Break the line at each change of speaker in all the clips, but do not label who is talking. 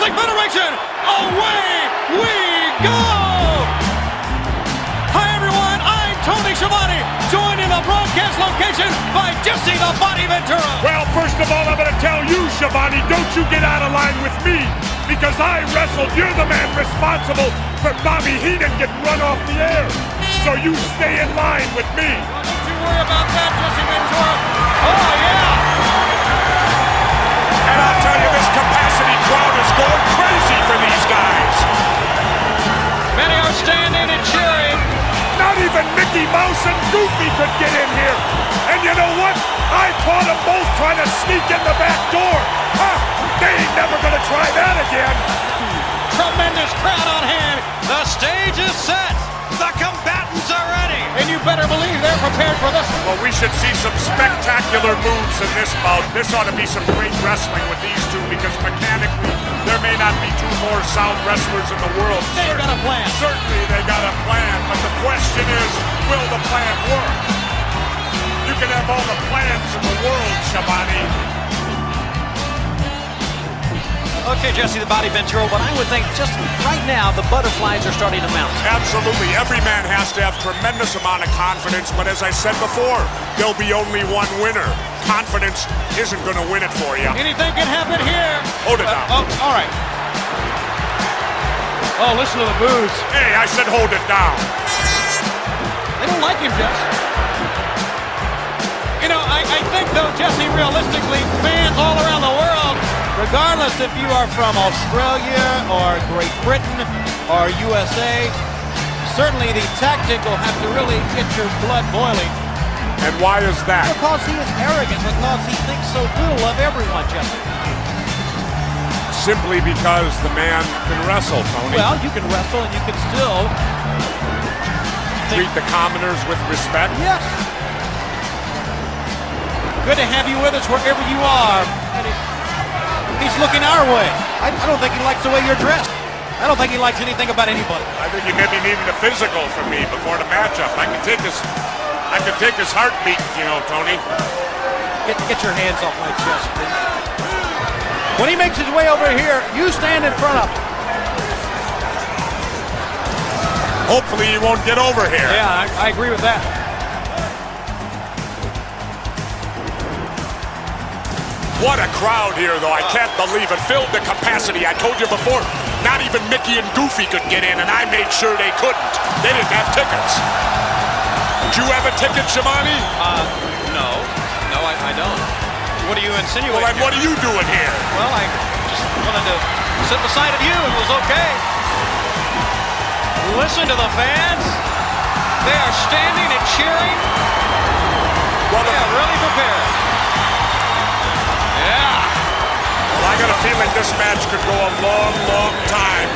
Wrestling Federation. Away we go. Hi everyone, I'm Tony Schiavone, joined in the broadcast location by Jesse the Body Ventura.
Well, first of all, I'm going to tell you, Schiavone, don't you get out of line with me, because I wrestled. You're the man responsible for Bobby Heenan getting run off the air. So you stay in line with me.
Well, don't you worry about that, Jesse Ventura. Oh, yeah.
And I'll tell you, this capacity crowd is going crazy for these guys.
Many are standing and cheering.
Not even Mickey Mouse and Goofy could get in here. And you know what? I caught them both trying to sneak in the back door. Huh? They ain't never going to try that again.
Tremendous crowd on hand. The stage is set. The combatants are ready. And you better believe they're prepared for this.
Well, we should see some spectacular moves in this bout. This ought to be some great wrestling with these two, because mechanically, there may not be two more sound wrestlers in the world.
They've got a plan.
Certainly they got a plan, but the question is, will the plan work? You can have all the plans in the world, Schiavone.
Okay, Jesse the Body Ventura, but I would think just right now the butterflies are starting to mount.
Absolutely. Every man has to have tremendous amount of confidence, but as I said before, there'll be only one winner. Confidence isn't going to win it for you.
Anything can happen here.
Hold it down.
Oh, all right. Oh, listen to the boos.
Hey, I said hold it down.
They don't like him, Jesse. You know, I think, though, Jesse, realistically, fans all around the world, regardless if you are from Australia or Great Britain or USA, certainly the tactic will have to really get your blood boiling.
And why is that?
Because he is arrogant, because he thinks so little of everyone, Jesse.
Simply because the man can wrestle, Tony.
Well, you can wrestle and you can still
treat the commoners with respect.
Yes. Good to have you with us wherever you are. And he's looking our way. I don't think he likes the way you're dressed. I don't think he likes anything about anybody.
I think he maybe needed a physical from me before the matchup. I can take his heartbeat, you know, Tony.
Get your hands off my chest, please. When he makes his way over here, you stand in front of him.
Hopefully he won't get over here.
Yeah, I agree with that.
What a crowd here, though. I can't believe it. Filled the capacity. I told you before, not even Mickey and Goofy could get in, and I made sure they couldn't. They didn't have tickets. Did you have a ticket, Schiavone?
No. No, I don't. What are you insinuating?
Well, then what are you doing here?
Well, I just wanted to sit beside of you. It was okay. Listen to the fans. They are standing and cheering.
Well,
they are really prepared. Yeah.
Well, I got a feeling this match could go a long, long time.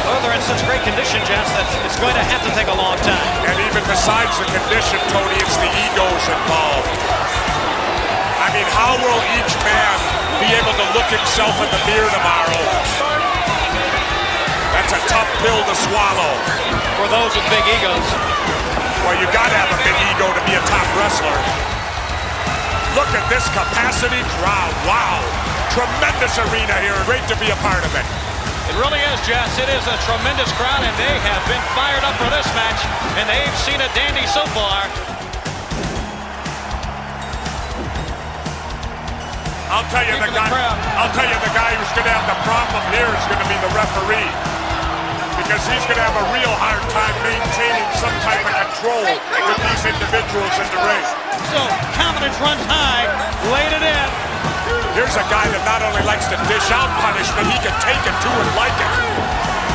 Well, they're in such great condition, Jess, that it's going to have to take a long time.
And even besides the condition, Tony, it's the egos involved. I mean, how will each man be able to look himself in the mirror tomorrow? That's a tough pill to swallow.
For those with big egos.
Well, you got to have a big ego to be a top wrestler. Look at this capacity crowd. Wow. Tremendous arena here. Great to be a part of it.
It really is, Jess. It is a tremendous crowd, and they have been fired up for this match, and they've seen a dandy so far.
I'll tell you the guy who's going to have the problem here is going to be the referee, because he's going to have a real hard time maintaining some type of control with these individuals in the ring.
So, confidence runs high, laid it in.
Here's a guy that not only likes to dish out punishment, he can take it too and like it.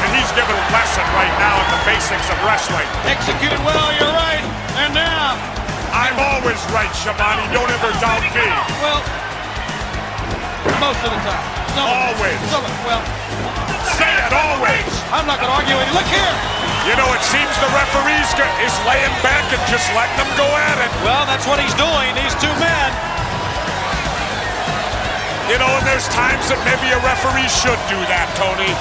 And he's giving a lesson right now in the basics of wrestling.
Executed well, you're right. And now...
I'm always right, Schiavone. Don't ever doubt me.
Well, most of the time.
Always.
Well,
say it, always.
I'm not going to argue with you. Look here.
You know, it seems the referee is laying back and just letting them go at it.
Well, that's what he's doing, these two men.
You know, and there's times that maybe a referee should do that, Tony.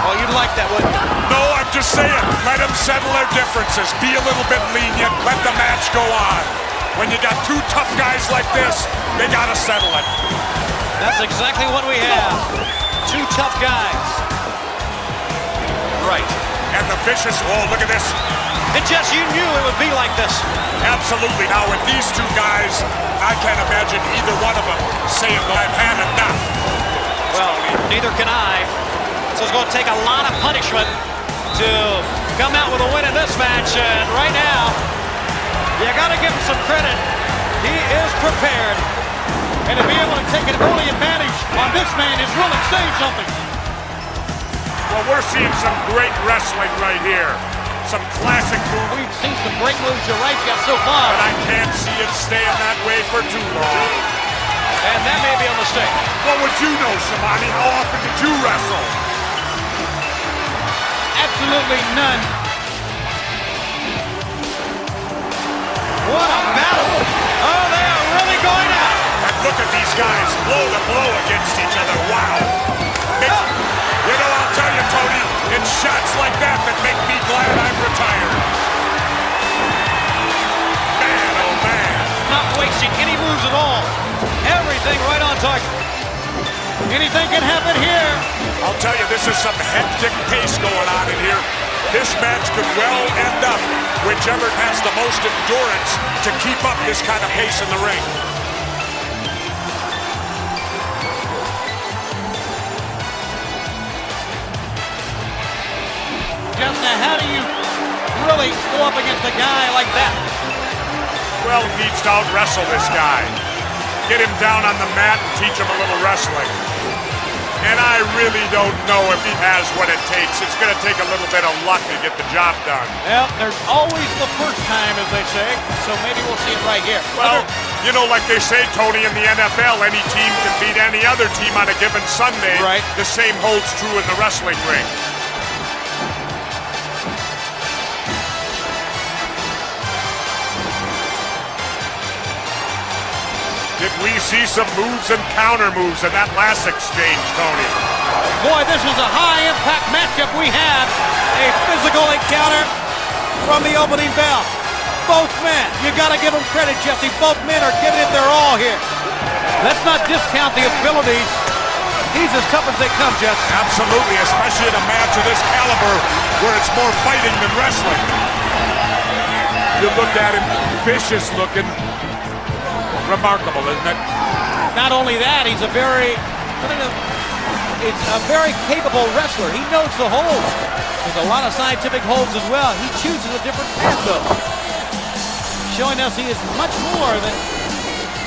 Well, you'd like that, wouldn't you?
No, I'm just saying, let them settle their differences. Be a little bit lenient. Let the match go on. When you got two tough guys like this, they got to settle it.
That's exactly what we have. two tough guys. Right.
And the vicious, oh, look at this.
And Jess, you knew it would be like this.
Absolutely. Now with these two guys, I can't imagine either one of them saying, I've had enough.
Well, neither can I. So it's going to take a lot of punishment to come out with a win in this match. And right now, you got to give him some credit. He is prepared. And to be able to take an early advantage on this man is really saying something.
Well, we're seeing some great wrestling right here. Some classic moves.
We've seen some great moves, you're right, Jeff, so far.
But I can't see it staying that way for too long.
And that may be a mistake.
What would you know, Samani? How often did you wrestle?
Absolutely none. What a battle. Oh, they are really going out.
And look at these guys, blow to blow against each other. Wow. You know, I'll tell you, Tony, it's shots like that that make me glad I'm retired. Man, oh man.
Not wasting any moves at all. Everything right on target. Anything can happen here.
I'll tell you, this is some hectic pace going on in here. This match could well end up whichever has the most endurance to keep up this kind of pace in the ring.
Just now, how do you really go up against a guy like that?
Well, he needs to out-wrestle this guy. Get him down on the mat and teach him a little wrestling. And I really don't know if he has what it takes. It's going to take a little bit of luck to get the job done.
Well, there's always the first time, as they say, so maybe we'll see it right here.
Well, you know, like they say, Tony, in the NFL, any team can beat any other team on a given Sunday.
Right.
The same holds true in the wrestling ring. Did we see some moves and counter moves in that last exchange, Tony?
Boy, this is a high-impact matchup. We have a physical encounter from the opening bell. Both men, you got to give them credit, Jesse. Both men are giving it their all here. Let's not discount the abilities. He's as tough as they come, Jesse.
Absolutely, especially in a match of this caliber where it's more fighting than wrestling. You look at him, vicious looking. Remarkable, isn't it?
Not only that, he's a very capable wrestler. He knows the holds. There's a lot of scientific holds as well. He chooses a different path, though. Showing us he is much more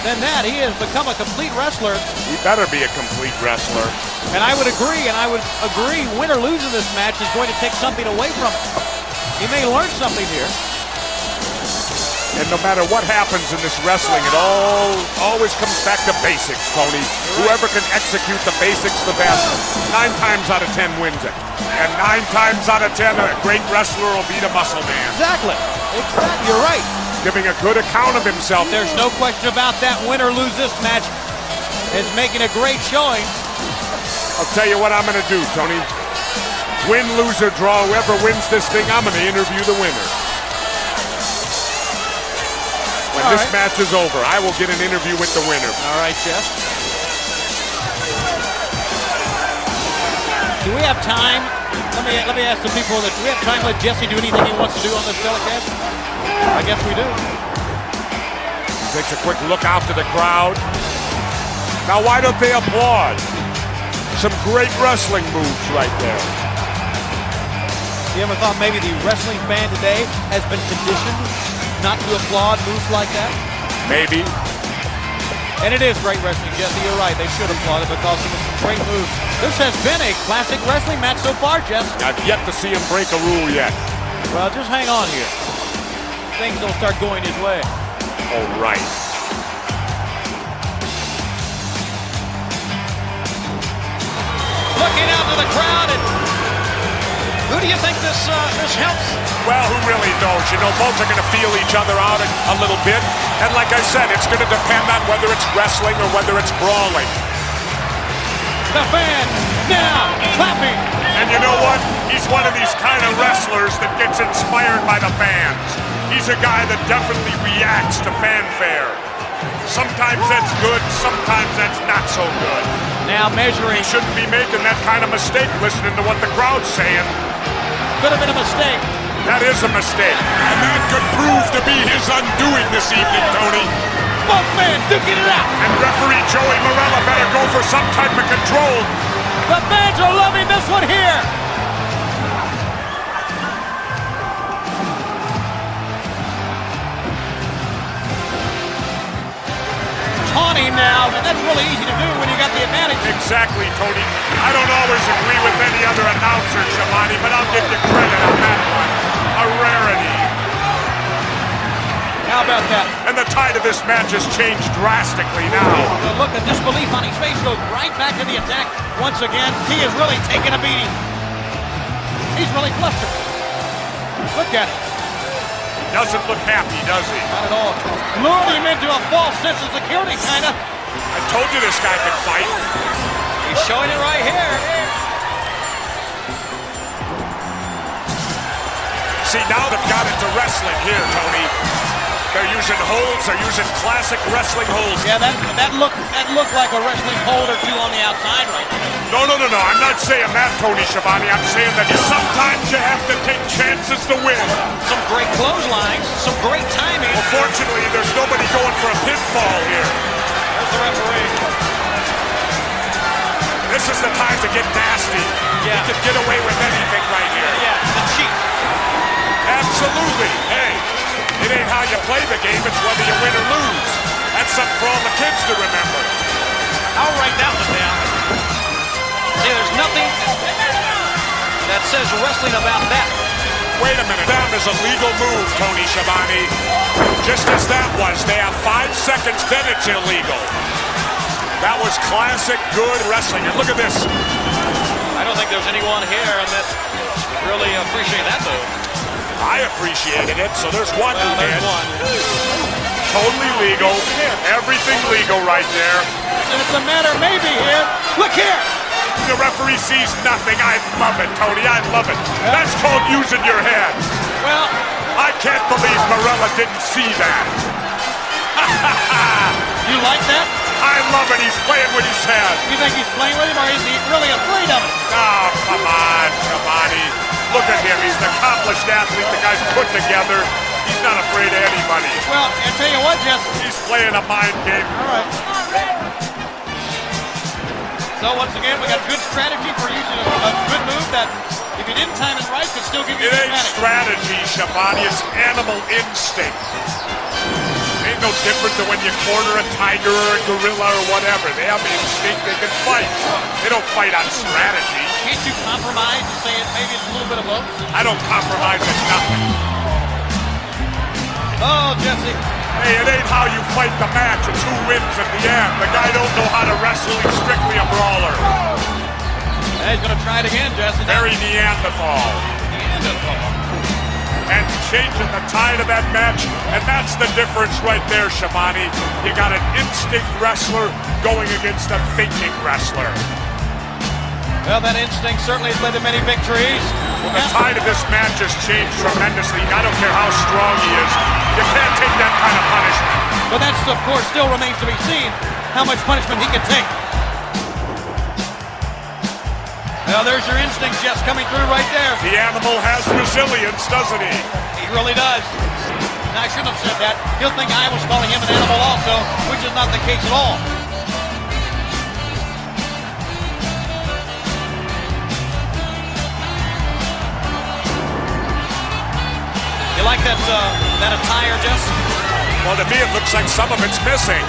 than that. He has become a complete wrestler.
He better be a complete wrestler.
And I would agree, win or lose in this match is going to take something away from him. He may learn something here.
And no matter what happens in this wrestling, it always comes back to basics, Tony. Whoever can execute the basics the best, 9 times out of 10 wins it. And 9 times out of 10, a great wrestler will beat a muscle man.
Exactly. You're right.
Giving a good account of himself.
There's no question about that. Win or lose this match is making a great showing.
I'll tell you what I'm going to do, Tony. Win, lose, or draw, whoever wins this thing, I'm going to interview the winner. When this match is over, I will get an interview with the winner.
All right, Jeff. Do we have time? Let me ask the people that do we have time to let Jesse do anything he wants to do on this telecast? I guess we do.
Takes a quick look out to the crowd. Now, why don't they applaud? Some great wrestling moves right there.
You ever thought maybe the wrestling fan today has been conditioned not to applaud moves like that?
Maybe.
And it is great wrestling, Jesse. You're right. They should applaud it because it was some great moves. This has been a classic wrestling match so far, Jesse.
I've yet to see him break a rule yet.
Well, just hang on here. Things don't start going his way.
All right.
Looking out to the crowd, and who do you think this helps?
Well, who really knows? You know, both are going to feel each other out a little bit. And like I said, it's going to depend on whether it's wrestling or whether it's brawling.
The fans now clapping.
And you know what? He's one of these kind of wrestlers that gets inspired by the fans. He's a guy that definitely reacts to fanfare. Sometimes that's good, sometimes that's not so good.
Now measuring.
He shouldn't be making that kind of mistake listening to what the crowd's saying.
Could have been a mistake.
That is a mistake. And that could prove to be his undoing this evening, Tony.
Both men duking it out.
And referee Joey Marella better go for some type of control.
The fans are loving this one here. Taunting now, and that's really easy to do when you got the advantage.
Exactly, Tony. I don't always agree with any other announcer, Shabani, but I'll give you credit on that one. A rarity.
How about that?
And the tide of this match has changed drastically now.
The look of disbelief on his face goes right back to the attack once again. He is really taking a beating. He's really flustered. Look at him.
Doesn't look happy, does he?
Not at all. Lured him into a false sense of security, kind of.
I told you this guy could fight.
He's showing it right here.
See, now they've got into wrestling here, Tony. They're using holds. They're using classic wrestling holds.
Yeah, that looked like a wrestling hold or two on the outside right there.
No. I'm not saying that, Tony Schiavone. I'm saying that sometimes you have to take chances to win.
Some great clotheslines, some great timing.
Well, fortunately, there's nobody going for a pinfall here.
There's the referee.
This is the time to get nasty.
Yeah.
You can get away with anything right here.
Yeah, the cheat.
Absolutely. Hey, it ain't how you play the game, it's whether you win or lose. That's something for all the kids to remember.
I'll write that one down. See, there's nothing that says wrestling about that.
Wait a minute. That is a legal move, Tony Schiavone. Just as that was. They have 5 seconds, then it's illegal. That was classic good wrestling. And look at this.
I don't think there's anyone here that really appreciate that move.
I appreciated it, so there's one who
There's
did.
one.
Totally legal. Everything legal right there.
And it's a matter maybe here. Look here.
The referee sees nothing. I love it, Tony. I love it. That's called using your head.
Well,
I can't believe Marella didn't see that.
you like that?
I love it. He's playing with his head.
You think he's playing with him, or is he really afraid of it?
Oh, come on, Schiavone. Look at him. He's an accomplished athlete. The guy's put together. He's not afraid of anybody.
Well, I tell you what, Jess.
He's playing a mind game.
All right. So once again, we got good strategy for using a good move that, if you didn't time it right, could still give you
It
the
ain't
advantage.
strategy, Schiavone. It's animal instinct. Ain't no different than when you corner a tiger or a gorilla or whatever. They have instinct. They can fight. They don't fight on strategy.
Can't you compromise and say maybe it's a little bit of both?
I don't compromise at nothing.
Oh, Jesse.
Hey, it ain't how you fight the match. It's who wins at the end. The guy don't know how to wrestle. He's strictly a brawler.
He's going to try it again, Jesse.
Very Neanderthal. And changing the tide of that match. And that's the difference right there, Schiavone. You got an instinct wrestler going against a thinking wrestler.
Well, that instinct certainly has led to many victories.
Well, the tide of this match has changed tremendously. I don't care how strong he is. You can't take that kind of punishment.
But that's, of course, still remains to be seen how much punishment he can take. Well, there's your instinct, Jess, coming through right there.
The animal has resilience, doesn't he?
He really does. Now, I shouldn't have said that. He'll think I was calling him an animal also, which is not the case at all. You like that attire, Jess?
Well, to me, it looks like some of it's missing.